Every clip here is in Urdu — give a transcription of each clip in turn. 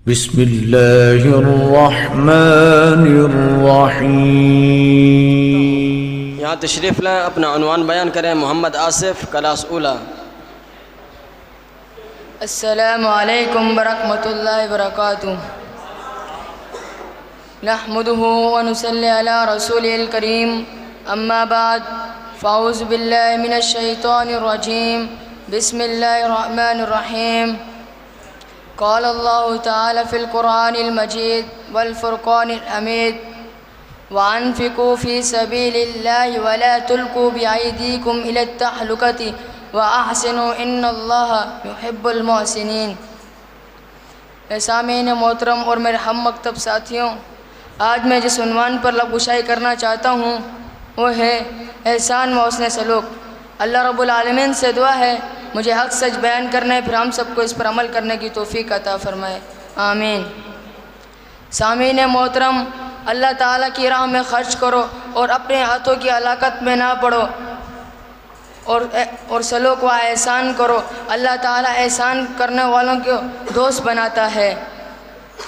بسم اللہ الرحمن الرحیم۔ یہاں تشریف لیں، اپنا عنوان بیان کریں۔ محمد آصف، کلاس اولا۔ السلام علیکم ورحمۃ اللہ وبرکاتہ۔ نحمده ونصلی علی رسوله الکریم، اما بعد فاعوذ باللہ من الشیطان الرجیم، بسم اللہ الرحمن الرحیم۔ قال اللہ تعالی فی القرآن المجید والفرقان الحمید، وانفقوا فی سبیل اللہ ولا تلقوا بأیدیکم الی التہلکۃ وَأَحْسِنُوا إِنَّ اللَّهَ يُحِبُّ الْمُحْسِنِينَ۔ سامعین محترم اور میرے ہم مکتب ساتھیوں، آج میں جس عنوان پر لبگشائی کرنا چاہتا ہوں وہ ہے احسان و حسن سلوک۔ اللہ رب العالمین سے دعا ہے مجھے حق سچ بیان کرنے، پھر ہم سب کو اس پر عمل کرنے کی توفیق عطا فرمائے، آمین۔ سامعین محترم، اللہ تعالیٰ کی راہ میں خرچ کرو اور اپنے ہاتھوں کی ہلاکت میں نہ پڑو، اور سلوک و احسان کرو۔ اللہ تعالیٰ احسان کرنے والوں کو دوست بناتا ہے۔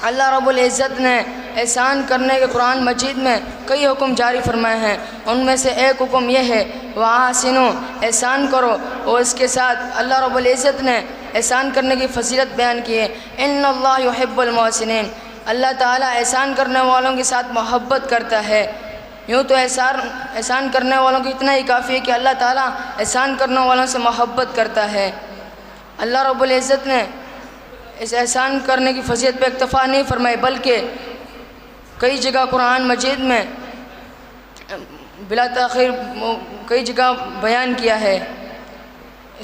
اللہ رب العزت نے احسان کرنے کے قرآن مجید میں کئی حکم جاری فرمائے ہیں، ان میں سے ایک حکم یہ ہے وَأَحْسِنُوا، احسان کرو، اور اس کے ساتھ اللہ رب العزت نے احسان کرنے کی فضیلت بیان کی ہے۔ إِنَّ اللَّهَ يُحِبُّ الْمُحْسِنِينَ، اللہ تعالیٰ احسان کرنے والوں کے ساتھ محبت کرتا ہے۔ یوں تو احسان کرنے والوں کو اتنا ہی کافی ہے کہ اللہ تعالیٰ احسان کرنے والوں سے محبت کرتا ہے۔ اللہ رب العزت نے اس احسان کرنے کی فضیلت پہ اکتفا نہیں فرمائی، بلکہ کئی جگہ قرآن مجید میں بلا تاخیر کئی جگہ بیان کیا ہے۔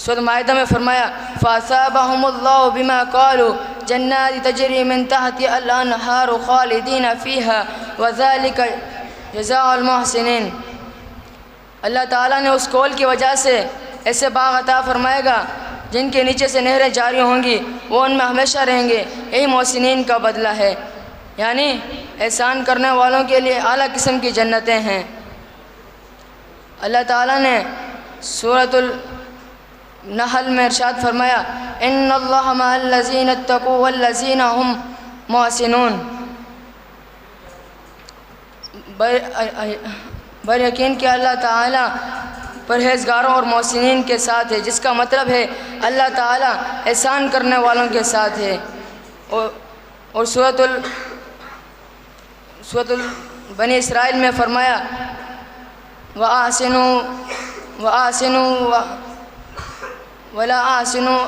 سورۃ مائدہ میں فرمایا فَأَثَابَهُمُ اللَّهُ بِمَا قَالُوا جَنَّاتٍ تَجْرِي مِن تَحْتِهَا الْأَنْهَارُ خَالِدِينَ فِيهَا وَذَلِكَ جزاء المحسنین۔ اللہ تعالیٰ نے اس قول کی وجہ سے ایسے باغ عطا فرمائے گا جن کے نیچے سے نہریں جاری ہوں گی، وہ ان میں ہمیشہ رہیں گے، یہی محسنین کا بدلہ ہے، یعنی احسان کرنے والوں کے لیے اعلیٰ قسم کی جنتیں ہیں۔ اللہ تعالیٰ نے سورۃ النحل میں ارشاد فرمایا ان اللہ مع الذین اتقوا والذین هم محسنون، بر یقین کہ اللہ تعالیٰ پرہیزگاروں اور محسنین کے ساتھ ہے، جس کا مطلب ہے اللہ تعالیٰ احسان کرنے والوں کے ساتھ ہے۔ اور سورۃ بنی اسرائیل میں فرمایا وَأَحْسِنُوا وَلَا أَحْسِنُوا